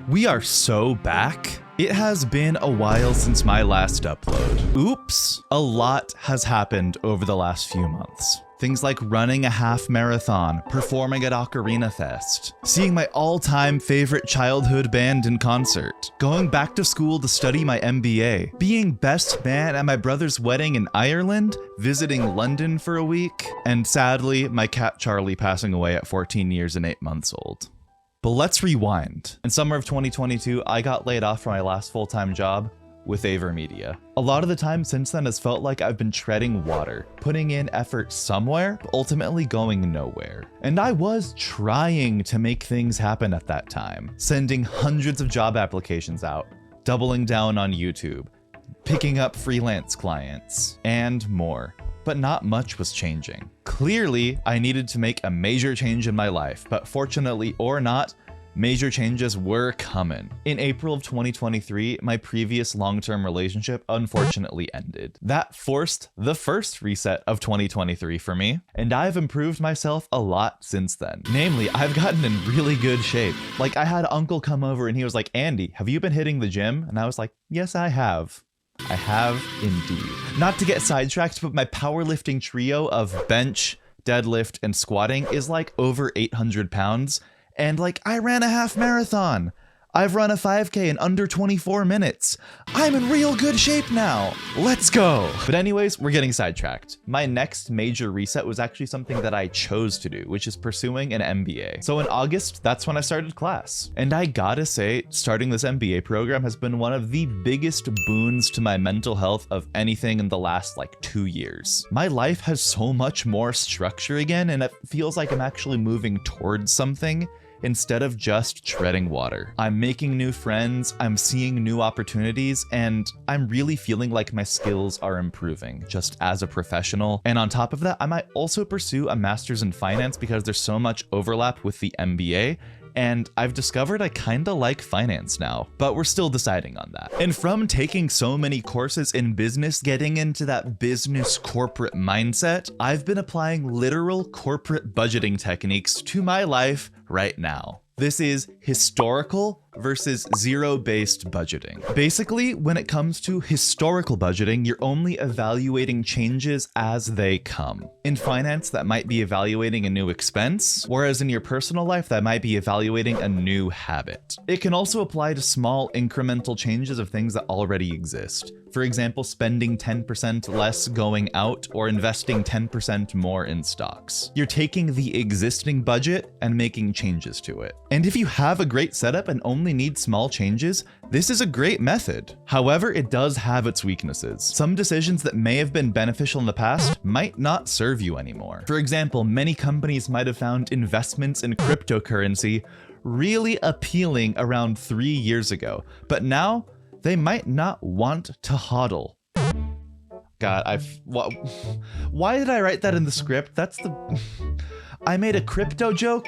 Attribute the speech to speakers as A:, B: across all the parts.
A: We are so back. It has been a while since my last upload. Oops, a lot has happened over the last few months. Things like running a half marathon, performing at Ocarina Fest, seeing my all-time favorite childhood band in concert, going back to school to study my MBA, being best man at my brother's wedding in Ireland, visiting London for a week, and sadly, my cat Charlie passing away at 14 years and 8 months old. But let's rewind. In summer of 2022, I got laid off from my last full-time job with Aver Media. A lot of the time since then has felt like I've been treading water, putting in effort somewhere, but ultimately going nowhere. And I was trying to make things happen at that time, sending hundreds of job applications out, doubling down on YouTube, picking up freelance clients, and more. But not much was changing. Clearly, I needed to make a major change in my life, but fortunately or not, major changes were coming. In April of 2023, my previous long-term relationship unfortunately ended. That forced the first reset of 2023 for me, and I've improved myself a lot since then. Namely, I've gotten in really good shape. Like, I had Uncle come over and he was like, "Andy, have you been hitting the gym?" And I was like, "Yes, I have. I have indeed." Not to get sidetracked, but my powerlifting trio of bench, deadlift, and squatting is like over 800 pounds. And like, I ran a half marathon. I've run a 5K in under 24 minutes. I'm in real good shape now. Let's go. But anyways, we're getting sidetracked. My next major reset was actually something that I chose to do, which is pursuing an MBA. So in August, that's when I started class. And I gotta say, starting this MBA program has been one of the biggest boons to my mental health of anything in the last like 2 years. My life has so much more structure again, and it feels like I'm actually moving towards something instead of just treading water. I'm making new friends, I'm seeing new opportunities, and I'm really feeling like my skills are improving just as a professional. And on top of that, I might also pursue a master's in finance because there's so much overlap with the MBA. And I've discovered I kinda like finance now, but we're still deciding on that. And from taking so many courses in business, getting into that business corporate mindset, I've been applying literal corporate budgeting techniques to my life right now. This is historical versus zero-based budgeting. Basically, when it comes to historical budgeting, you're only evaluating changes as they come. In finance, that might be evaluating a new expense, whereas in your personal life, that might be evaluating a new habit. It can also apply to small incremental changes of things that already exist. For example, spending 10% less going out or investing 10% more in stocks. You're taking the existing budget and making changes to it. And if you have a great setup and only need small changes, this is a great method. However, it does have its weaknesses. Some decisions that may have been beneficial in the past might not serve you anymore. For example, many companies might have found investments in cryptocurrency really appealing around 3 years ago, but now they might not want to hodl. God, why did I write that in the script? I made a crypto joke?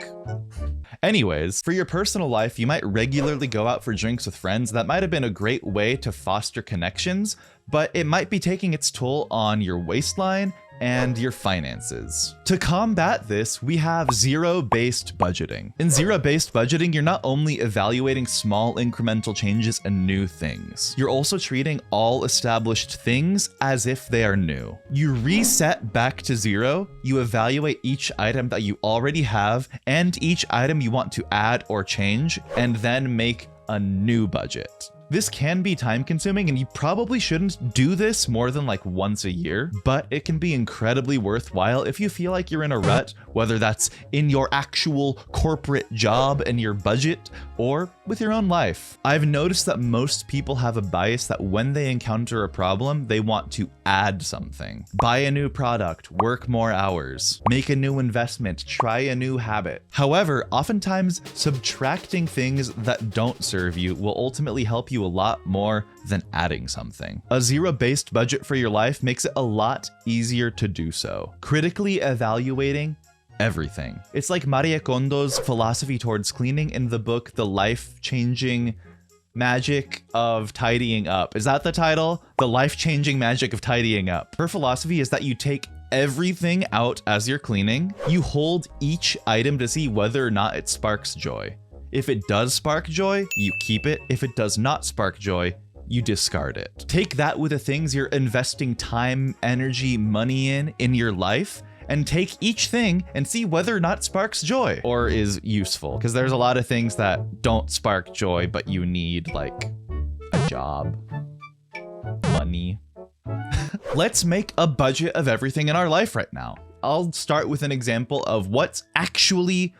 A: Anyways, for your personal life, you might regularly go out for drinks with friends. That might have been a great way to foster connections, but it might be taking its toll on your waistline and your finances. To combat this, we have zero-based budgeting. In zero-based budgeting, you're not only evaluating small incremental changes and new things, you're also treating all established things as if they are new. You reset back to zero, you evaluate each item that you already have and each item you want to add or change, and then make a new budget. This can be time consuming, and you probably shouldn't do this more than like once a year, but it can be incredibly worthwhile if you feel like you're in a rut, whether that's in your actual corporate job and your budget or with your own life. I've noticed that most people have a bias that when they encounter a problem, they want to add something. Buy a new product, work more hours, make a new investment, try a new habit. However, oftentimes subtracting things that don't serve you will ultimately help you a lot more than adding something. A zero-based budget for your life makes it a lot easier to do so. Critically evaluating everything. It's like Marie Kondo's philosophy towards cleaning in the book, The Life-Changing Magic of Tidying Up. Is that the title? The Life-Changing Magic of Tidying Up. Her philosophy is that you take everything out as you're cleaning. You hold each item to see whether or not it sparks joy. If it does spark joy, you keep it. If it does not spark joy, you discard it. Take that with the things you're investing time, energy, money in your life, and take each thing and see whether or not sparks joy or is useful. Because there's a lot of things that don't spark joy, but you need like a job, money. Let's make a budget of everything in our life right now. I'll start with an example of what's actually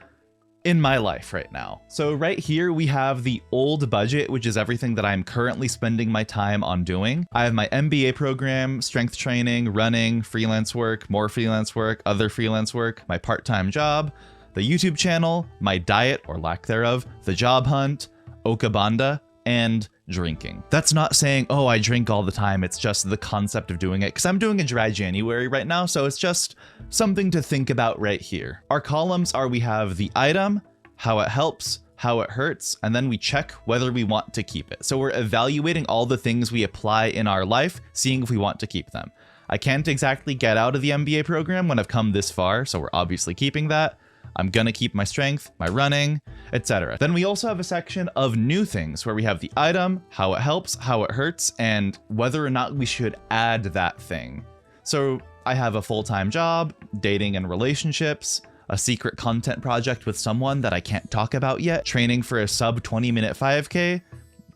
A: in my life right now. So right here we have the old budget, which is everything that I'm currently spending my time on doing. I have my MBA program, strength training, running, freelance work, more freelance work, other freelance work, my part-time job, the YouTube channel, my diet or lack thereof, the job hunt, Okabanda, and drinking. That's not saying, oh, I drink all the time. It's just the concept of doing it, because I'm doing a dry January right now, so it's just something to think about right here. Our columns are, we have the item, how it helps, how it hurts, and then we check whether we want to keep it. So we're evaluating all the things we apply in our life, seeing if we want to keep them. I can't exactly get out of the MBA program when I've come this far, so we're obviously keeping that. I'm gonna keep my strength, my running, etc. Then we also have a section of new things where we have the item, how it helps, how it hurts, and whether or not we should add that thing. So I have a full-time job, dating and relationships, a secret content project with someone that I can't talk about yet, training for a sub 20-minute 5K,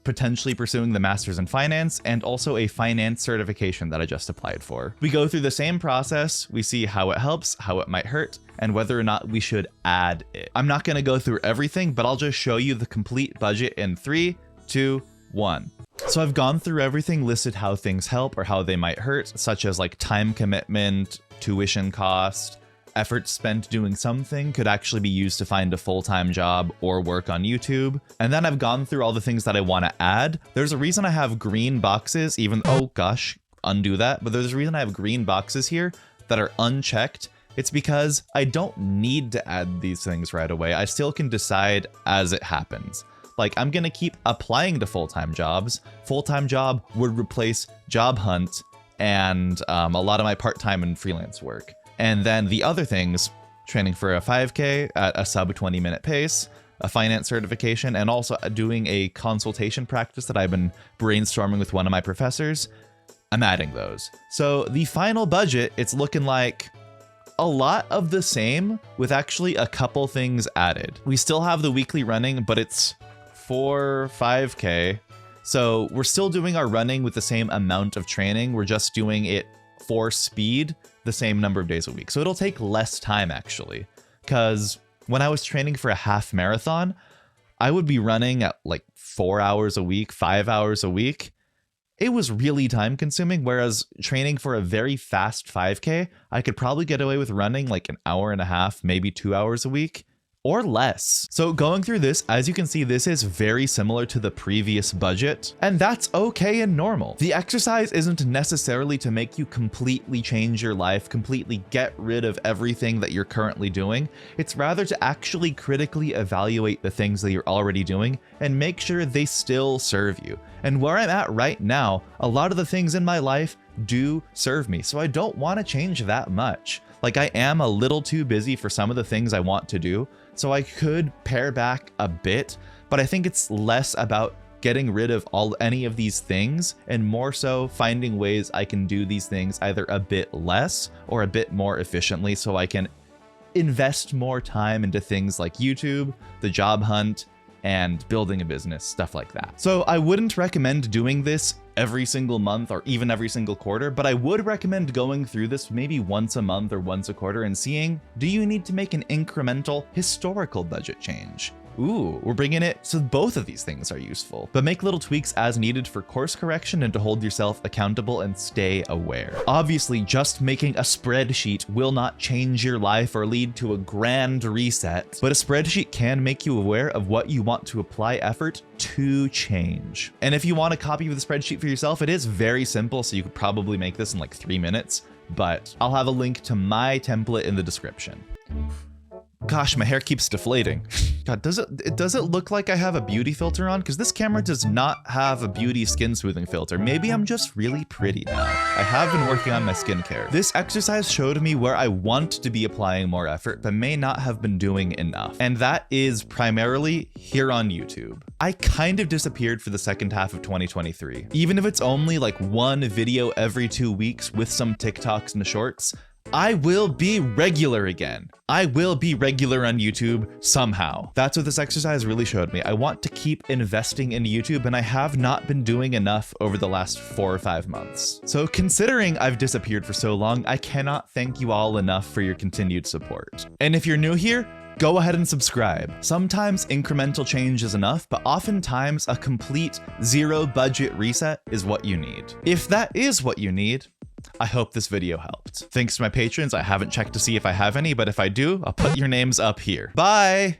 A: potentially pursuing the master's in finance, and also a finance certification that I just applied for. We go through the same process. We see how it helps, how it might hurt, and whether or not we should add it. I'm not going to go through everything, but I'll just show you the complete budget in 3, 2, 1. So I've gone through everything, listed how things help or how they might hurt, such as like time commitment, tuition cost, effort spent doing something could actually be used to find a full-time job or work on YouTube. And then I've gone through all the things that I want to add. There's a reason I have green boxes, oh gosh, undo that. But there's a reason I have green boxes here that are unchecked. It's because I don't need to add these things right away. I still can decide as it happens. Like, I'm gonna keep applying to full-time jobs. Full-time job would replace job hunt and a lot of my part-time and freelance work. And then the other things, training for a 5K at a sub 20-minute pace, a finance certification, and also doing a consultation practice that I've been brainstorming with one of my professors, I'm adding those. So the final budget, it's looking like a lot of the same with actually a couple things added. We still have the weekly running, but it's for 5K. So we're still doing our running with the same amount of training. We're just doing it for speed the same number of days a week. So it'll take less time actually, because when I was training for a half marathon, I would be running at like 4 hours a week, 5 hours a week. It was really time consuming, whereas training for a very fast 5K, I could probably get away with running like an hour and a half, maybe 2 hours a week, or less. So going through this, as you can see, this is very similar to the previous budget, and that's okay and normal. The exercise isn't necessarily to make you completely change your life, completely get rid of everything that you're currently doing. It's rather to actually critically evaluate the things that you're already doing and make sure they still serve you. And where I'm at right now, a lot of the things in my life do serve me, so I don't want to change that much. Like, I am a little too busy for some of the things I want to do, so I could pare back a bit, but I think it's less about getting rid of any of these things and more so finding ways I can do these things either a bit less or a bit more efficiently, so I can invest more time into things like YouTube, the job hunt, and building a business, stuff like that. So I wouldn't recommend doing this every single month or even every single quarter, but I would recommend going through this maybe once a month or once a quarter and seeing, do you need to make an incremental historical budget change? Ooh, we're bringing it so both of these things are useful, but make little tweaks as needed for course correction and to hold yourself accountable and stay aware. Obviously, just making a spreadsheet will not change your life or lead to a grand reset, but a spreadsheet can make you aware of what you want to apply effort to change. And if you want a copy of the spreadsheet for yourself, it is very simple, so you could probably make this in like 3 minutes, but I'll have a link to my template in the description. Gosh, my hair keeps deflating. God, does it look like I have a beauty filter on? Because this camera does not have a beauty skin smoothing filter. Maybe I'm just really pretty now. I have been working on my skincare. This exercise showed me where I want to be applying more effort, but may not have been doing enough. And that is primarily here on YouTube. I kind of disappeared for the second half of 2023. Even if it's only like one video every 2 weeks with some TikToks and shorts, I will be regular again. I will be regular on YouTube somehow. That's what this exercise really showed me. I want to keep investing in YouTube, and I have not been doing enough over the last 4 or 5 months. So considering I've disappeared for so long, I cannot thank you all enough for your continued support. And if you're new here, go ahead and subscribe. Sometimes incremental change is enough, but oftentimes a complete zero budget reset is what you need. If that is what you need, I hope this video helped. Thanks to my patrons. I haven't checked to see if I have any, but if I do, I'll put your names up here. Bye!